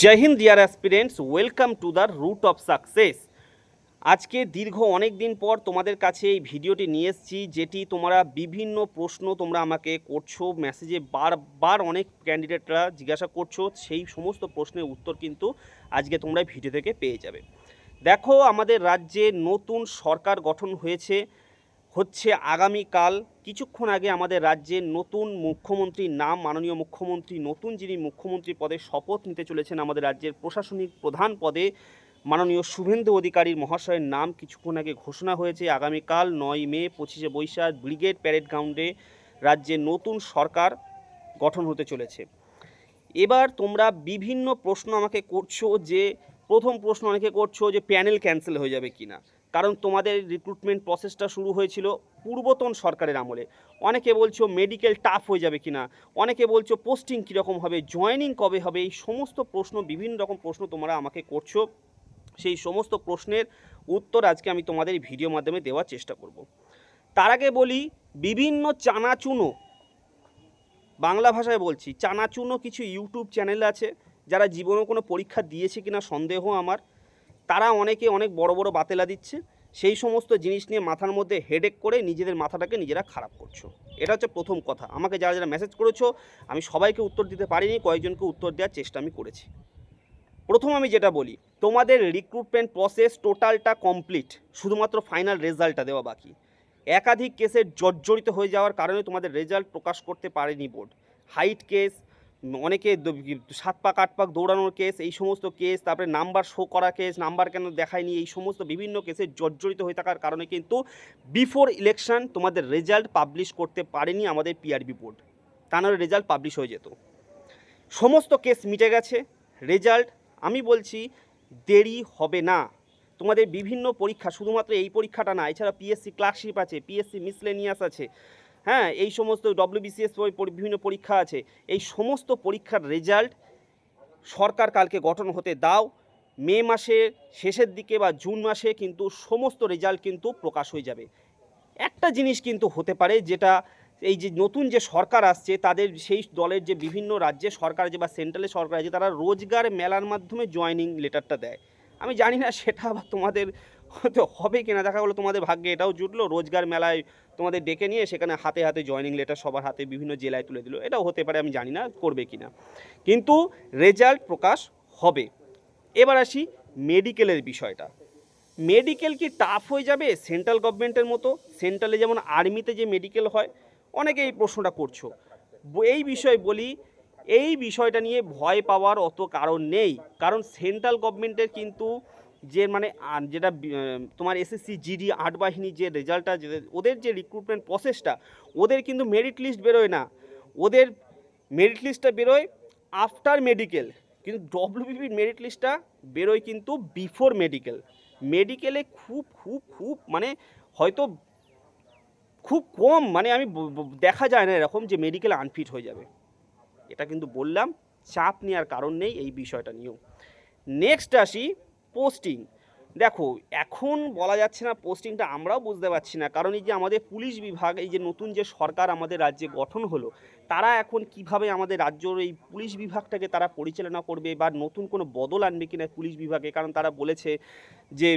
Joy Hind dear aspirants, welcome to the root of success. আজকে দীর্ঘ অনেক দিন পর তোমাদের কাছে এই ভিডিওটি নিয়ে এসেছি, যেটি তোমরা বিভিন্ন প্রশ্ন তোমরা আমাকে করছো মেসেজে, বারবার অনেক ক্যান্ডিডেটরা জিজ্ঞাসা করছো। সেই সমস্ত প্রশ্নের উত্তর কিন্তু আজকে তোমরা ভিডিও থেকে পেয়ে যাবে। দেখো, আমাদের রাজ্যে নতুন সরকার গঠন হচ্ছে আগামীকাল। কিছুক্ষণ আগে আমাদের রাজ্যের নতুন মুখ্যমন্ত্রীর নাম, মাননীয় মুখ্যমন্ত্রী, নতুন যিনি মুখ্যমন্ত্রী পদে শপথ নিতে চলেছেন আমাদের রাজ্যের প্রশাসনিক প্রধান পদে, মাননীয় শুভেন্দু অধিকারী মহাশয়ের নাম কিছুক্ষণ আগে ঘোষণা হয়েছে। আগামীকাল 9 মে 25শে বৈশাখ ব্রিগেড প্যারেড গ্রাউন্ডে রাজ্যের নতুন সরকার গঠন হতে চলেছে। এবার তোমরা বিভিন্ন প্রশ্ন আমাকে করছো, যে প্রথম প্রশ্ন অনেকে করছো যে প্যানেল ক্যান্সেল হয়ে যাবে কিনা, কারণ তোমাদের রিক্রুটমেন্ট প্রসেসটা শুরু হয়েছিল পূর্বতন সরকারের আমলে। অনেকে বলছো মেডিকেল টাফ হয়ে যাবে কিনা, অনেকে বলছো পোস্টিং কীরকম হবে, জয়েনিং কবে হবে। এই সমস্ত প্রশ্ন, বিভিন্ন রকম প্রশ্ন তোমরা আমাকে করছো। সেই সমস্ত প্রশ্নের উত্তর আজকে আমি তোমাদের ভিডিও মাধ্যমে দেওয়ার চেষ্টা করব। তার আগে বলি, বিভিন্ন চানাচুনো, বাংলা ভাষায় বলছি, চানাচুনো কিছু ইউটিউব চ্যানেল আছে যারা জীবনে কোনো পরীক্ষা দিয়েছে কিনা সন্দেহ আমার। তারা অনেকে অনেক বড় বড় বাতেলা দিচ্ছে। সেই সমস্ত জিনিস নিয়ে মাথার মধ্যে হেডেক করে নিজেদের মাথাটাকে নিজেরা খারাপ করছো। এটা হচ্ছে প্রথম কথা। আমাকে যারা যারা মেসেজ করেছো, আমি সবাইকে উত্তর দিতে পারিনি, কয়েকজনকে উত্তর দেওয়ার চেষ্টা আমি করেছি। প্রথম আমি যেটা বলি, তোমাদের রিক্রুটমেন্ট প্রসেস টোটালটা কমপ্লিট, শুধুমাত্র ফাইনাল রেজাল্টটা দেওয়া বাকি। একাধিক কেসে জর্জরিত হয়ে যাওয়ার কারণে তোমাদের রেজাল্ট প্রকাশ করতে পারেনি বোর্ড। হাইট কেস, অনেকে 7 পাক 8 পাক দৌড়ানোর কেস, এই সমস্ত কেস, তারপরে নাম্বার শো করা কেস, নাম্বার কেন দেখায়নি, এই সমস্ত বিভিন্ন কেসে জর্জরিত হয়ে থাকার কারণে কিন্তু বিফোর ইলেকশন তোমাদের রেজাল্ট পাবলিশ করতে পারেনি আমাদের পিআরবি বোর্ড। তা নাহলে রেজাল্ট পাবলিশ হয়ে যেত। সমস্ত কেস মিটে গেছে। রেজাল্ট, আমি বলছি, দেরি হবে না। তোমাদের বিভিন্ন পরীক্ষা, শুধুমাত্র এই পরীক্ষাটা না, এছাড়া পিএসসি ক্লার্কশিপ আছে, পিএসসি মিসলেনিয়াস আছে, হ্যাঁ, এই সমস্ত ডব্লিউবিসিএস বিভিন্ন পরীক্ষা আছে। এই সমস্ত পরীক্ষার রেজাল্ট সরকার কালকে গঠন হতে দাও। মে মাসের শেষের দিকে বা জুন মাসে কিন্তু সমস্ত রেজাল্ট কিন্তু প্রকাশ হয়ে যাবে। একটা জিনিস কিন্তু হতে পারে, যেটা এই যে নতুন যে সরকার আসছে, তাদের সেই দলের যে বিভিন্ন রাজ্যে সরকার আছে বা সেন্ট্রালে সরকার আছে, তারা রোজগার মেলার মাধ্যমে জয়েনিং লেটারটা দেয়। আমি জানি না সেটা আবার তোমাদের হয়তো হবে কিনা, দেখা গেলো তোমাদের ভাগ্যে এটাও জুটলো, রোজগার মেলায় তোমাদের ডেকে নিয়ে সেখানে হাতে হাতে জয়েনিং লেটার সবার হাতে বিভিন্ন জেলায় তুলে দিল। এটাও হতে পারে, আমি জানি না করবে কিনা, কিন্তু রেজাল্ট প্রকাশ হবে। এবার আসি মেডিকেলের বিষয়টা। মেডিকেল কি টাফ হয়ে যাবে সেন্ট্রাল গভর্নমেন্টের মতো? সেন্ট্রালে যেমন আর্মিতে যে মেডিকেল হয়, অনেকে এই প্রশ্নটা করছো। এই বিষয়ে বলি, এই বিষয়টা নিয়ে ভয় পাওয়ার অত কারণ নেই। কারণ সেন্ট্রাল গভর্নমেন্টের কিন্তু যে মানে যেটা তোমার এসএসসি জিডি 8 বাহিনী যে রেজাল্টটা, ওদের যে রিক্রুটমেন্ট প্রসেসটা, ওদের কিন্তু মেরিট লিস্ট বেরোয় না। ওদের মেরিট লিস্টটা বেরোয় আফটার মেডিকেল, কিন্তু ডব্লিউবিপির মেরিট লিস্টটা বেরোয় কিন্তু বিফোর মেডিকেল। মেডিকেলে খুব খুব খুব মানে হয়তো খুব কম, মানে আমি দেখা যায় না এরকম যে মেডিকেল আনফিট হয়ে যাবে। এটা কিন্তু বললাম, চাপ নেওয়ার কারণ নেই এই বিষয়টা নিয়েও। নেক্সট আসি পোস্টিং। দেখো, এখন বলা যাচ্ছে না পোস্টিংটা, আমরাও বুঝতে পারছি না। কারণ এই যে আমাদের পুলিশ বিভাগ, এই যে নতুন যে সরকার আমাদের রাজ্যে গঠন হলো, তারা এখন কিভাবে আমাদের রাজ্যর এই পুলিশ বিভাগটাকে তারা পরিচালনা করবে, বা নতুন কোনো বদল আনবে কিনা পুলিশ বিভাগে। কারণ তারা বলেছে যে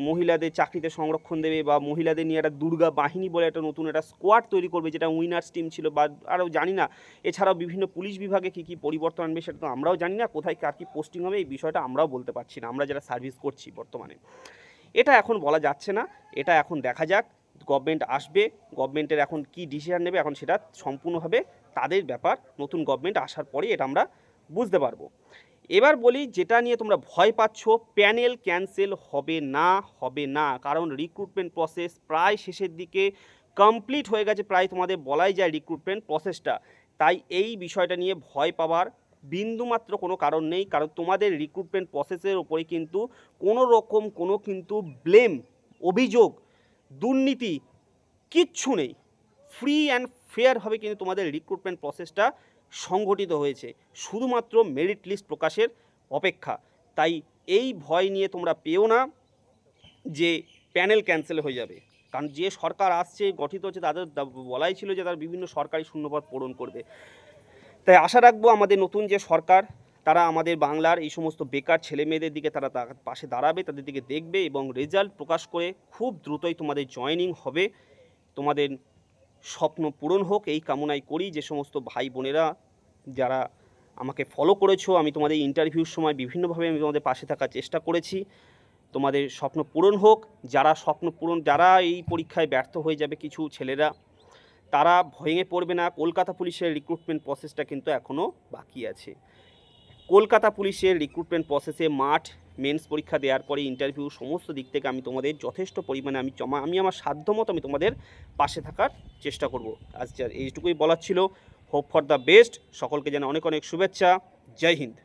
মহিলাদের চাকরিতে সংরক্ষণ দেবে, বা মহিলাদের নিয়ে একটা দুর্গা বাহিনী বলে একটা নতুন একটা স্কোয়াড তৈরি করবে, যেটা উইনার্স টিম ছিল, বা আরও জানি না। এছাড়াও বিভিন্ন পুলিশ বিভাগে কী কী পরিবর্তন আনবে সেটা তো আমরাও জানি না। কোথায় কার কী পোস্টিং হবে এই বিষয়টা আমরাও বলতে পারছি না, আমরা যারা সার্ভিস করছি বর্তমানে। এটা এখন বলা যাচ্ছে না, এটা এখন দেখা যাক। গভর্নমেন্ট আসবে, গভর্নমেন্টের এখন কি ডিসিশন নেবে, এখন সেটা সম্পূর্ণভাবে তাদের ব্যাপার। নতুন গভর্নমেন্ট আসার পরে এটা আমরা বুঝতে পারবো। এবার বলি, যেটা নিয়ে তোমরা ভয় পাচ্ছ, প্যানেল ক্যান্সেল হবে না, হবে না। কারণ রিক্রুটমেন্ট প্রসেস প্রায় শেষের দিকে কমপ্লিট হয়ে গেছে, প্রায় তোমাদের বলাই যায় রিক্রুটমেন্ট প্রসেসটা। তাই এই বিষয়টা নিয়ে ভয় পাওয়ার বিন্দুমাত্র কোনো কারণ নেই। কারণ তোমাদের রিক্রুটমেন্ট প্রসেসের ওপরে কিন্তু কোনো রকম কোনো কিন্তু ব্লেম, অভিযোগ, দুর্নীতি কিচ্ছু নেই। ফ্রি অ্যান্ড ফেয়ারভাবে কিন্তু তোমাদের রিক্রুটমেন্ট প্রসেসটা সংগঠিত হয়েছে, শুধুমাত্র মেরিট লিস্ট প্রকাশের অপেক্ষা। তাই এই ভয় নিয়ে তোমরা পেও না যে প্যানেল ক্যান্সেল হয়ে যাবে। কারণ যে সরকার আসছে, গঠিত হচ্ছে, তাদের বলাই ছিল যে তারা বিভিন্ন সরকারি শূন্যপদ পূরণ করবে। তাই আশা রাখবো আমাদের নতুন যে সরকার তারা আমাদের বাংলার এই সমস্ত বেকার ছেলেমেয়েদের দিকে তারা পাশে দাঁড়াবে, তাদের দিকে দেখবে এবং রেজাল্ট প্রকাশ করে খুব দ্রুতই তোমাদের জয়েনিং হবে। তোমাদের স্বপ্ন পূরণ হোক এই কামনাই করি। যে সমস্ত ভাই বোনেরা যারা আমাকে ফলো করেছো, আমি তোমাদের ইন্টারভিউর সময় বিভিন্নভাবে আমি তোমাদের পাশে থাকার চেষ্টা করেছি। তোমাদের স্বপ্ন পূরণ হোক। যারা এই পরীক্ষায় ব্যর্থ হয়ে যাবে কিছু ছেলেরা, তারা ভেঙে পড়বে না। কলকাতা পুলিশের রিক্রুটমেন্ট প্রসেসটা কিন্তু এখনও বাকি আছে। কলকাতা পুলিশের রিক্রুটমেন্ট প্রসেসে মাঠ, মেন্স পরীক্ষা দেওয়ার পরে ইন্টারভিউ, সমস্ত দিক থেকে আমি তোমাদের যথেষ্ট পরিমাণে আমি আমার সাধ্যমতো আমি তোমাদের পাশে থাকার চেষ্টা করব। আজ এইটুকুই বলার ছিল। Hope for the best. সকলকে যেন অনেক অনেক শুভেচ্ছা। জয় হিন্দ।